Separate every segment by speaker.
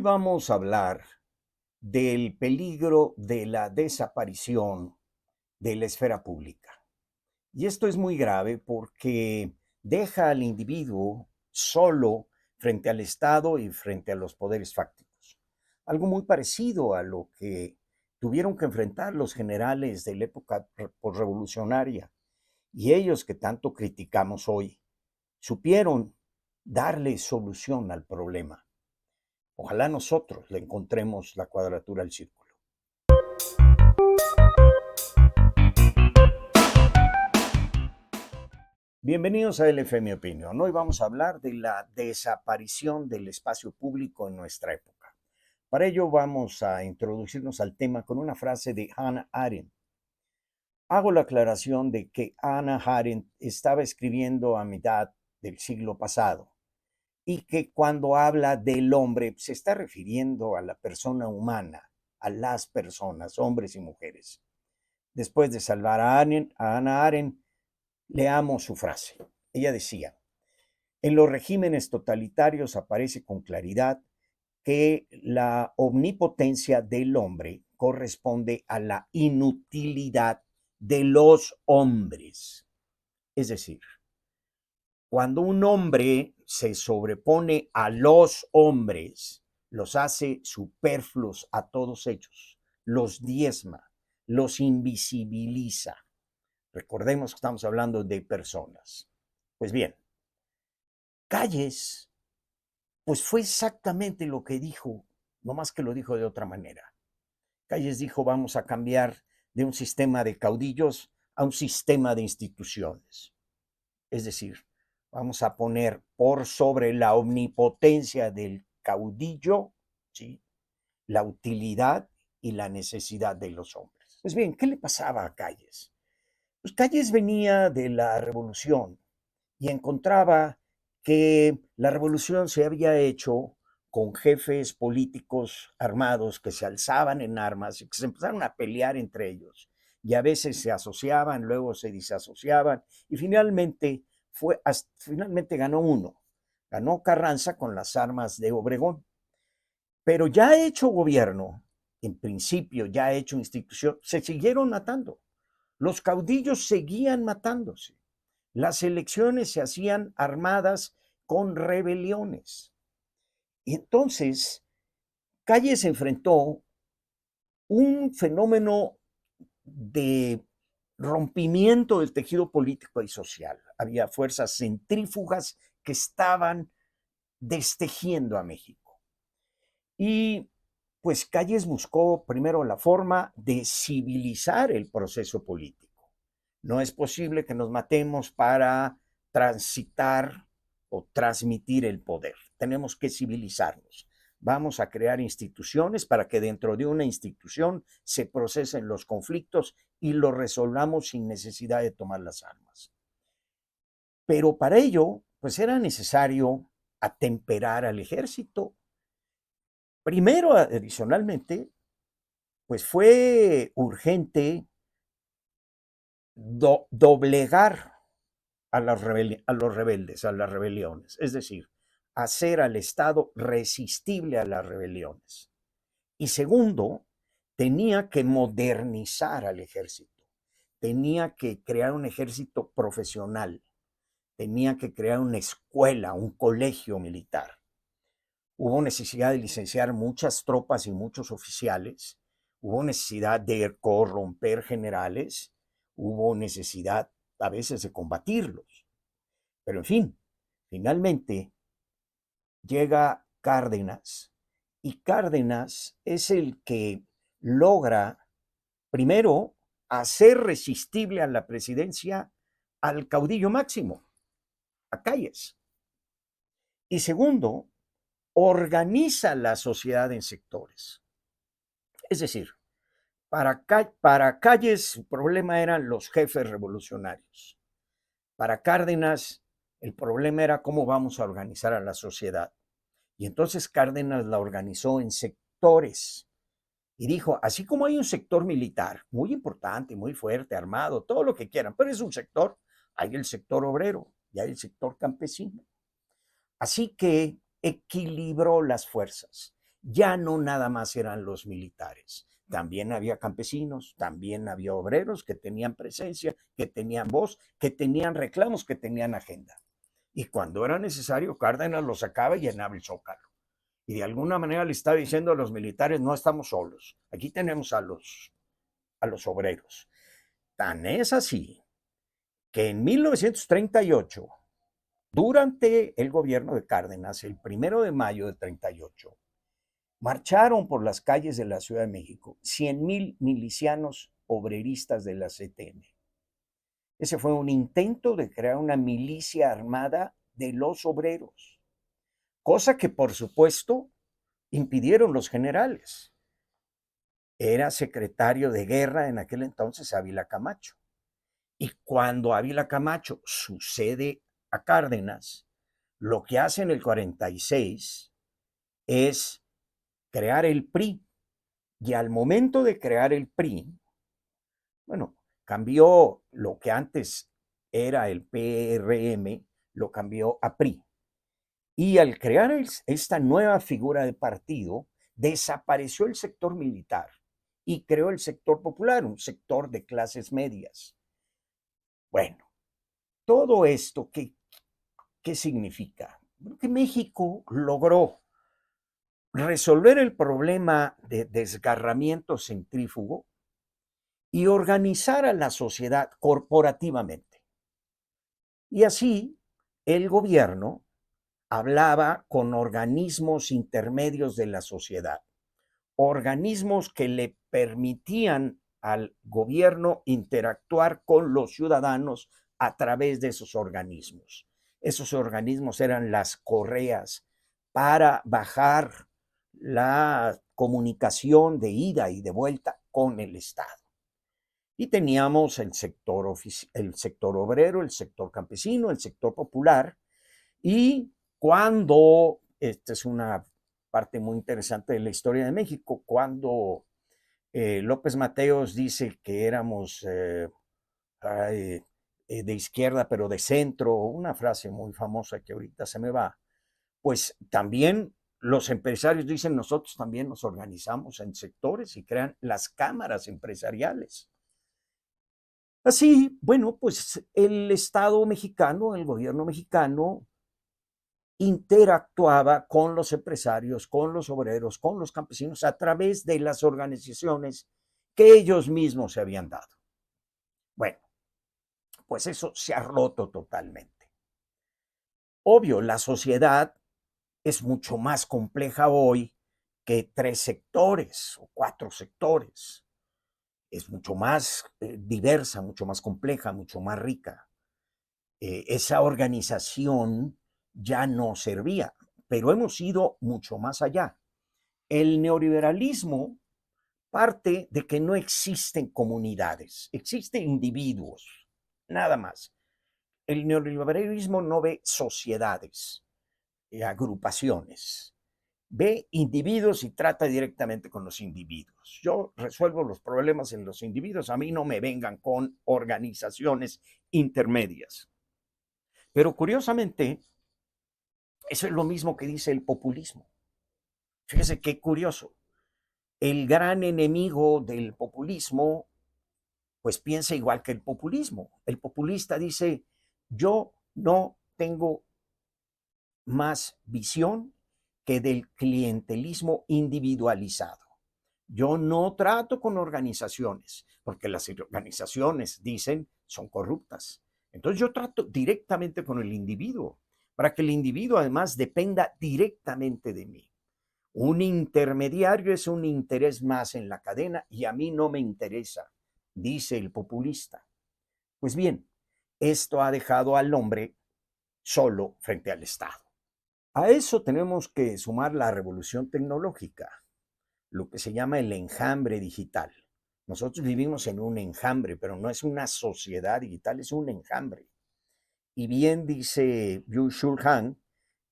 Speaker 1: Hoy vamos a hablar del peligro de la desaparición de la esfera pública. Y esto es muy grave porque deja al individuo solo frente al Estado y frente a los poderes fácticos. Algo muy parecido a lo que tuvieron que enfrentar los generales de la época posrevolucionaria y ellos que tanto criticamos hoy, supieron darle solución al problema. Ojalá nosotros le encontremos la cuadratura al círculo. Bienvenidos a LF Mi Opinión. Hoy vamos a hablar de la desaparición del espacio público en nuestra época. Para ello vamos a introducirnos al tema con una frase de Hannah Arendt. Hago la aclaración de que Hannah Arendt estaba escribiendo a mitad del siglo pasado y que cuando habla del hombre se está refiriendo a la persona humana, a las personas, hombres y mujeres. Después de salvar a Hannah Arendt, leamos su frase. Ella decía, en los regímenes totalitarios aparece con claridad que la omnipotencia del hombre corresponde a la inutilidad de los hombres. Es decir, cuando un hombre se sobrepone a los hombres, los hace superfluos a todos ellos, los diezma, los invisibiliza. Recordemos que estamos hablando de personas. Pues bien, Calles, pues fue exactamente lo que dijo, no más que lo dijo de otra manera. Calles dijo, vamos a cambiar de un sistema de caudillos a un sistema de instituciones. Es decir, vamos a poner por sobre la omnipotencia del caudillo, ¿sí?, la utilidad y la necesidad de los hombres. Pues bien, ¿qué le pasaba a Calles? Pues Calles venía de la revolución y encontraba que la revolución se había hecho con jefes políticos armados que se alzaban en armas y que se empezaron a pelear entre ellos. Y a veces se asociaban, luego se disasociaban y finalmente ganó uno. Ganó Carranza con las armas de Obregón. Pero ya hecho gobierno, en principio ya hecho institución, se siguieron matando. Los caudillos seguían matándose. Las elecciones se hacían armadas con rebeliones. Y entonces, Calles enfrentó un fenómeno de rompimiento del tejido político y social. Había fuerzas centrífugas que estaban destejiendo a México. Y pues Calles buscó primero la forma de civilizar el proceso político. No es posible que nos matemos para transitar o transmitir el poder. Tenemos que civilizarnos. Vamos a crear instituciones para que dentro de una institución se procesen los conflictos y los resolvamos sin necesidad de tomar las armas. Pero para ello, pues era necesario atemperar al ejército. Primero, adicionalmente, pues fue urgente doblegar a los rebeldes, a las rebeliones, es decir, hacer al Estado resistible a las rebeliones. Y segundo, tenía que modernizar al ejército, tenía que crear un ejército profesional, tenía que crear una escuela, un colegio militar. Hubo necesidad de licenciar muchas tropas y muchos oficiales, hubo necesidad de corromper generales, hubo necesidad a veces de combatirlos. Pero en fin, finalmente llega Cárdenas y Cárdenas es el que logra, primero, hacer resistible a la presidencia al caudillo máximo, a Calles. Y segundo, organiza la sociedad en sectores. Es decir, para Calles el problema eran los jefes revolucionarios. Para Cárdenas el problema era cómo vamos a organizar a la sociedad. Y entonces Cárdenas la organizó en sectores y dijo, así como hay un sector militar muy importante, muy fuerte, armado, todo lo que quieran, pero es un sector, hay el sector obrero y hay el sector campesino. Así que equilibró las fuerzas ya no nada más eran los militares. También había campesinos, también había obreros que tenían presencia, que tenían voz, que tenían reclamos, que tenían agenda. Y cuando era necesario, Cárdenas los sacaba y llenaba el zócalo. Y de alguna manera le estaba diciendo a los militares, no estamos solos, aquí tenemos a los obreros. Tan es así que en 1938, durante el gobierno de Cárdenas, el 1 de mayo de 38, marcharon por las calles de la Ciudad de México 100,000 milicianos obreristas de la CTM. Ese fue un intento de crear una milicia armada de los obreros, cosa que por supuesto impidieron los generales. Era secretario de guerra en aquel entonces Ávila Camacho. Y cuando Ávila Camacho sucede a Cárdenas, lo que hace en el 46 es crear el PRI. Y al momento de crear el PRI, bueno, cambió lo que antes era el PRM, lo cambió a PRI. Y al crear esta nueva figura de partido, desapareció el sector militar y creó el sector popular, un sector de clases medias. Bueno, todo esto, ¿qué significa? Que México logró resolver el problema de desgarramiento centrífugo y organizar a la sociedad corporativamente. Y así el gobierno hablaba con organismos intermedios de la sociedad, organismos que le permitían al gobierno interactuar con los ciudadanos a través de esos organismos. Esos organismos eran las correas para bajar la comunicación de ida y de vuelta con el Estado. Y teníamos el sector obrero, el sector campesino, el sector popular. Y cuando, esta es una parte muy interesante de la historia de México, cuando López Mateos dice que éramos de izquierda, pero de centro, una frase muy famosa que ahorita se me va, pues también los empresarios dicen, nosotros también nos organizamos en sectores y crean las cámaras empresariales. Así, bueno, pues el Estado mexicano, el gobierno mexicano, interactuaba con los empresarios, con los obreros, con los campesinos a través de las organizaciones que ellos mismos se habían dado. Bueno, pues eso se ha roto totalmente. Obvio, la sociedad es mucho más compleja hoy que 3 sectores o 4 sectores. Es mucho más diversa, mucho más compleja, mucho más rica. Esa organización ya no servía, pero hemos ido mucho más allá. El neoliberalismo parte de que no existen comunidades, existen individuos, nada más. El neoliberalismo no ve sociedades, agrupaciones, ve individuos y trata directamente con los individuos. Yo resuelvo los problemas en los individuos, a mí no me vengan con organizaciones intermedias. Pero curiosamente, eso es lo mismo que dice el populismo. Fíjese qué curioso. El gran enemigo del populismo, pues piensa igual que el populismo. El populista dice, yo no tengo más visión que del clientelismo individualizado. Yo no trato con organizaciones, porque las organizaciones, dicen, son corruptas. Entonces yo trato directamente con el individuo, para que el individuo además dependa directamente de mí. Un intermediario es un interés más en la cadena y a mí no me interesa, dice el populista. Pues bien, esto ha dejado al hombre solo frente al Estado. A eso tenemos que sumar la revolución tecnológica, lo que se llama el enjambre digital. Nosotros vivimos en un enjambre, pero no es una sociedad digital, es un enjambre. Y bien dice Byung-Chul Han,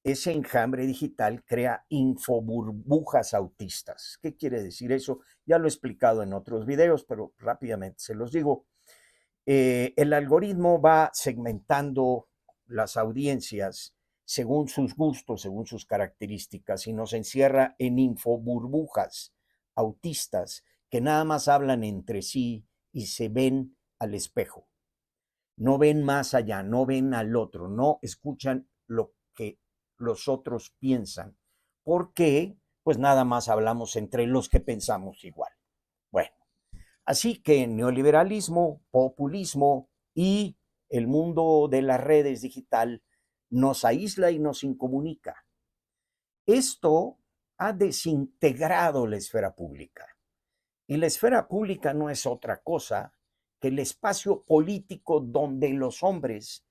Speaker 1: ese enjambre digital crea infoburbujas autistas. ¿Qué quiere decir eso? Ya lo he explicado en otros videos, pero rápidamente se los digo. El algoritmo va segmentando las audiencias según sus gustos, según sus características, y nos encierra en infoburbujas autistas que nada más hablan entre sí y se ven al espejo. No ven más allá, no ven al otro, no escuchan lo que los otros piensan. ¿Por qué? Pues nada más hablamos entre los que pensamos igual. Bueno, así que neoliberalismo, populismo y el mundo de las redes digital nos aísla y nos incomunica. Esto ha desintegrado la esfera pública. Y la esfera pública no es otra cosa que el espacio político donde los hombres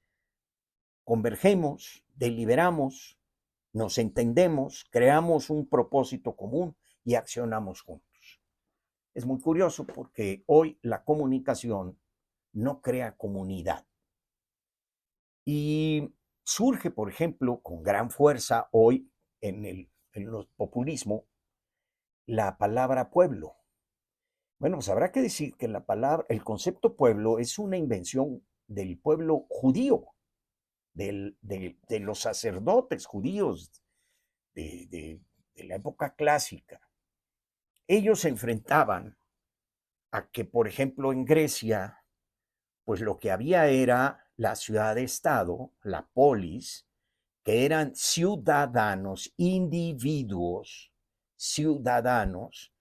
Speaker 1: convergemos, deliberamos, nos entendemos, creamos un propósito común y accionamos juntos. Es muy curioso porque hoy la comunicación no crea comunidad. Y surge, por ejemplo, con gran fuerza hoy en el populismo, la palabra pueblo. Bueno, pues habrá que decir que el concepto pueblo es una invención del pueblo judío, de los sacerdotes judíos de la época clásica. Ellos se enfrentaban a que, por ejemplo, en Grecia, pues lo que había era la ciudad-estado, la polis, que eran ciudadanos, individuos, ciudadanos,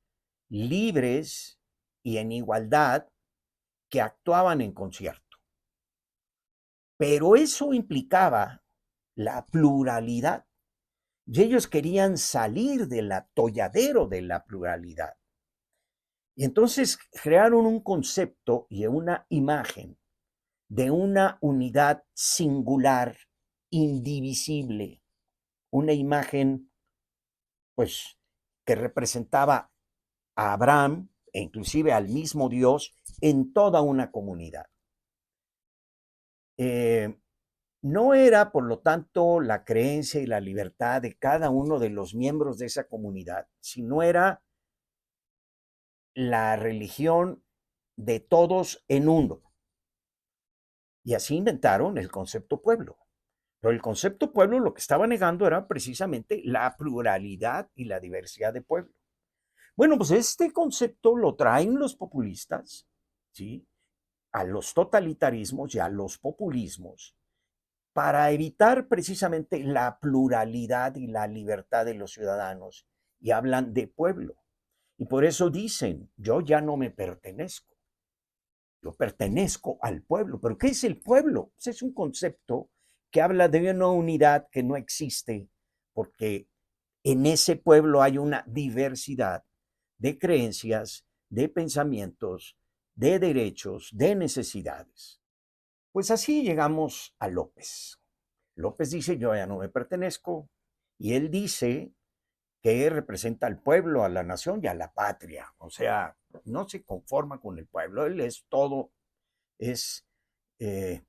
Speaker 1: libres y en igualdad, que actuaban en concierto. Pero eso implicaba la pluralidad. Y ellos querían salir del atolladero de la pluralidad. Y entonces crearon un concepto y una imagen de una unidad singular, indivisible, una imagen, pues, que representaba a Abraham e inclusive al mismo Dios en toda una comunidad. No era, por lo tanto, la creencia y la libertad de cada uno de los miembros de esa comunidad, sino era la religión de todos en uno. Y así inventaron el concepto pueblo. Pero el concepto pueblo lo que estaba negando era precisamente la pluralidad y la diversidad de pueblo. Bueno, pues este concepto lo traen los populistas, ¿sí? A los totalitarismos y a los populismos para evitar precisamente la pluralidad y la libertad de los ciudadanos y hablan de pueblo. Y por eso dicen, yo ya no me pertenezco, yo pertenezco al pueblo. ¿Pero qué es el pueblo? Pues es un concepto que habla de una unidad que no existe porque en ese pueblo hay una diversidad de creencias, de pensamientos, de derechos, de necesidades. Pues así llegamos a López. López dice, yo ya no me pertenezco, y él dice que representa al pueblo, a la nación y a la patria. O sea, no se conforma con el pueblo, él es todo, es eh,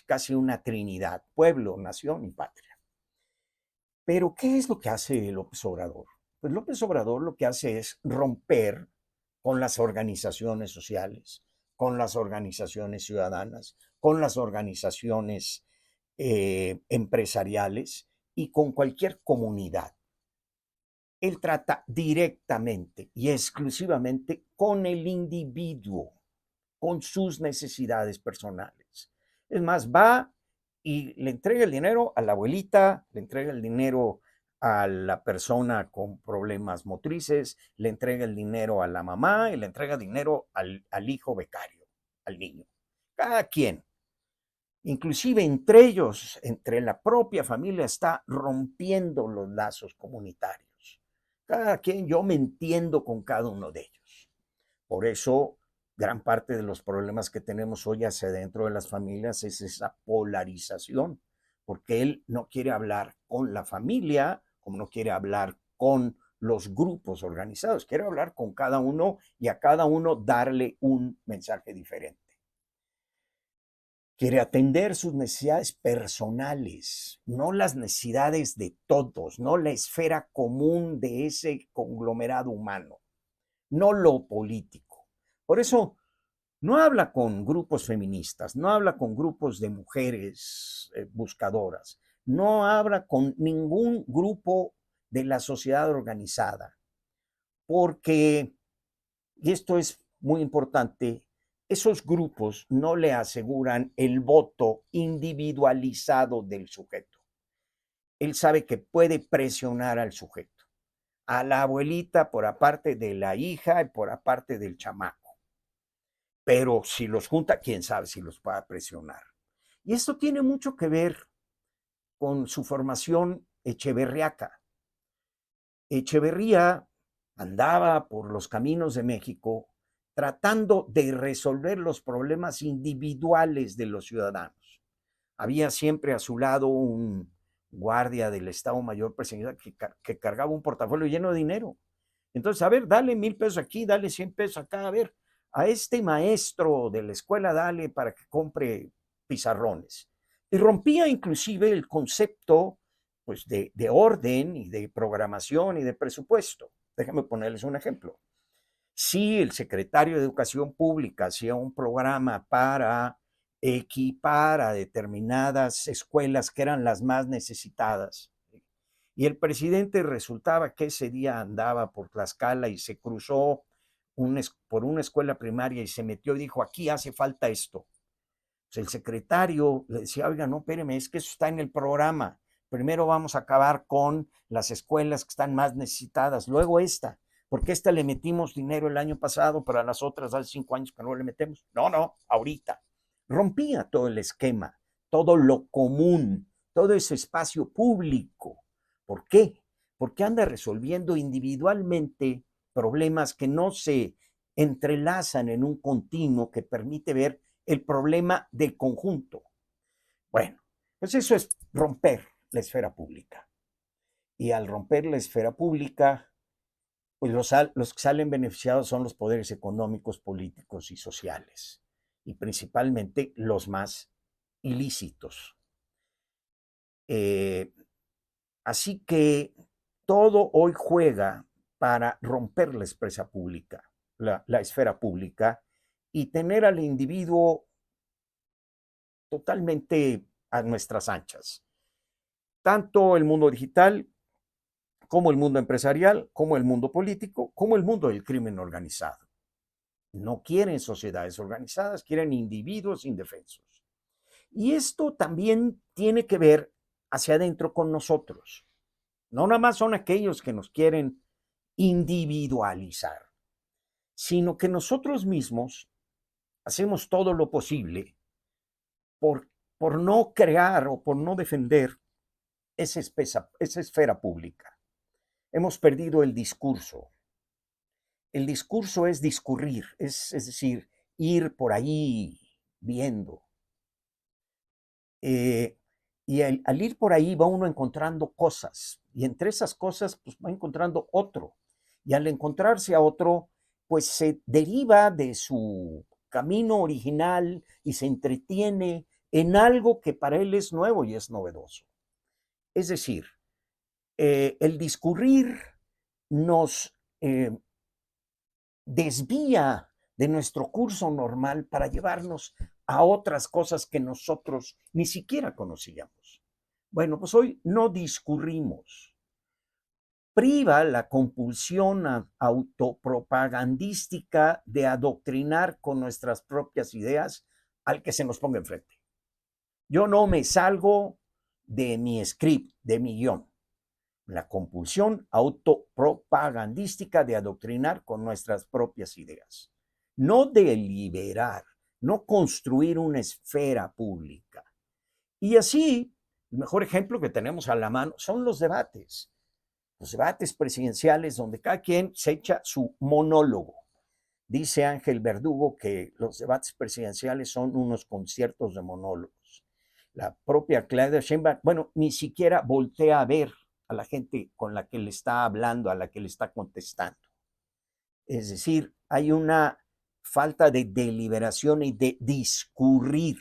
Speaker 1: casi una trinidad, pueblo, nación y patria. Pero, ¿qué es lo que hace López Obrador? Pues López Obrador lo que hace es romper con las organizaciones sociales, con las organizaciones ciudadanas, con las organizaciones empresariales y con cualquier comunidad. Él trata directamente y exclusivamente con el individuo, con sus necesidades personales. Es más, va y le entrega el dinero a la abuelita, le entrega el dinero a la persona con problemas motrices, le entrega el dinero a la mamá y le entrega dinero al hijo becario, al niño. Cada quien. Inclusive entre ellos, entre la propia familia, está rompiendo los lazos comunitarios. Cada quien, yo me entiendo con cada uno de ellos. Por eso, gran parte de los problemas que tenemos hoy hacia dentro de las familias es esa polarización, porque él no quiere hablar con la familia, como no quiere hablar con los grupos organizados, quiere hablar con cada uno y a cada uno darle un mensaje diferente. Quiere atender sus necesidades personales, no las necesidades de todos, no la esfera común de ese conglomerado humano, no lo político. Por eso no habla con grupos feministas, no habla con grupos de mujeres buscadoras, no habla con ningún grupo de la sociedad organizada, porque, y esto es muy importante, esos grupos no le aseguran el voto individualizado del sujeto. Él sabe que puede presionar al sujeto, a la abuelita por aparte de la hija y por aparte del chamaco. Pero si los junta, quién sabe si los pueda presionar. Y esto tiene mucho que ver con su formación echeverriaca. Echeverría andaba por los caminos de México tratando de resolver los problemas individuales de los ciudadanos. Había siempre a su lado un guardia del Estado Mayor Presidencial que cargaba un portafolio lleno de dinero. Entonces, a ver, dale 1,000 pesos aquí, dale 100 pesos acá, a ver, a este maestro de la escuela dale para que compre pizarrones. Y rompía inclusive el concepto pues, de orden y de programación y de presupuesto. Déjenme ponerles un ejemplo. Si el secretario de Educación Pública hacía un programa para equipar a determinadas escuelas que eran las más necesitadas, y el presidente resultaba que ese día andaba por Tlaxcala y se cruzó por una escuela primaria y se metió y dijo, aquí hace falta esto. Pues el secretario le decía, oiga, no, espéreme, es que eso está en el programa. Primero vamos a acabar con las escuelas que están más necesitadas, luego esta, porque esta le metimos dinero el año pasado, pero a las otras hace 5 años que no le metemos. No, no, ahorita. Rompía todo el esquema, todo lo común, todo ese espacio público. ¿Por qué? Porque anda resolviendo individualmente problemas que no se entrelazan en un continuo que permite ver el problema del conjunto. Bueno, pues eso es romper la esfera pública. Y al romper la esfera pública, pues los que salen beneficiados son los poderes económicos, políticos y sociales, y principalmente los más ilícitos. Así que todo hoy juega para romper la esfera pública, la esfera pública, y tener al individuo totalmente a nuestras anchas. Tanto el mundo digital como el mundo empresarial, como el mundo político, como el mundo del crimen organizado. No quieren sociedades organizadas, quieren individuos indefensos. Y esto también tiene que ver hacia adentro con nosotros. No nada más son aquellos que nos quieren individualizar, sino que nosotros mismos hacemos todo lo posible por, por no crear o por no defender esa esfera pública. Hemos perdido el discurso. El discurso es discurrir, es decir, ir por ahí viendo. Y al ir por ahí va uno encontrando cosas, y entre esas cosas pues va encontrando otro. Y al encontrarse a otro, pues se deriva de su camino original y se entretiene en algo que para él es nuevo y es novedoso. Es decir, el discurrir nos desvía de nuestro curso normal para llevarnos a otras cosas que nosotros ni siquiera conocíamos. Bueno, pues hoy no discurrimos. Priva la compulsión autopropagandística de adoctrinar con nuestras propias ideas al que se nos ponga enfrente. Yo no me salgo de mi script, de mi guión. La compulsión autopropagandística de adoctrinar con nuestras propias ideas. No deliberar, no construir una esfera pública. Y así, el mejor ejemplo que tenemos a la mano son los debates. Los debates presidenciales donde cada quien se echa su monólogo. Dice Ángel Verdugo que los debates presidenciales son unos conciertos de monólogos. La propia Claudia Sheinbaum, bueno, ni siquiera voltea a ver a la gente con la que le está hablando, a la que le está contestando. Es decir, hay una falta de deliberación y de discurrir,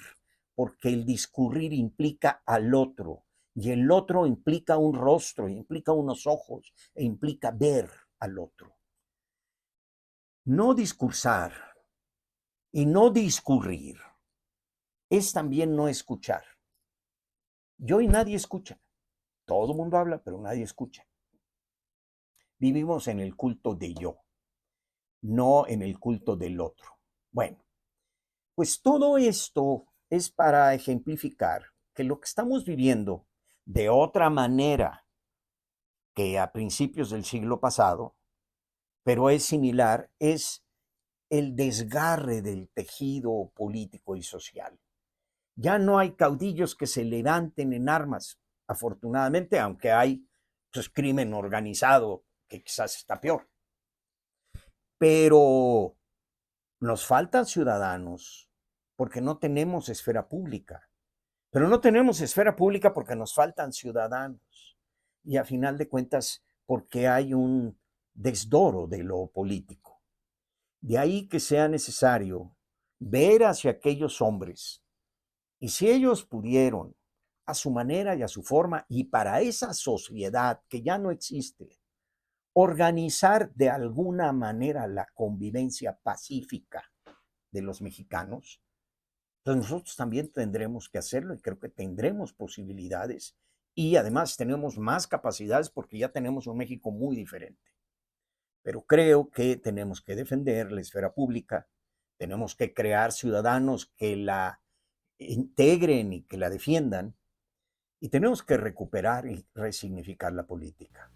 Speaker 1: porque el discurrir implica al otro, y el otro implica un rostro, implica unos ojos, e implica ver al otro. No discursar y no discurrir es también no escuchar. Y hoy nadie escucha. Todo el mundo habla, pero nadie escucha. Vivimos en el culto de yo, no en el culto del otro. Bueno, pues todo esto es para ejemplificar que lo que estamos viviendo de otra manera que a principios del siglo pasado, pero es similar, es el desgarre del tejido político y social. Ya no hay caudillos que se levanten en armas, afortunadamente, aunque hay pues, crimen organizado que quizás está peor. Pero nos faltan ciudadanos porque no tenemos esfera pública. Pero no tenemos esfera pública porque nos faltan ciudadanos. Y a final de cuentas, porque hay un desdoro de lo político. De ahí que sea necesario ver hacia aquellos hombres. Y si ellos pudieron, a su manera y a su forma, y para esa sociedad que ya no existe, organizar de alguna manera la convivencia pacífica de los mexicanos, pues nosotros también tendremos que hacerlo y creo que tendremos posibilidades y además tenemos más capacidades porque ya tenemos un México muy diferente. Pero creo que tenemos que defender la esfera pública, tenemos que crear ciudadanos que la integren y que la defiendan y tenemos que recuperar y resignificar la política.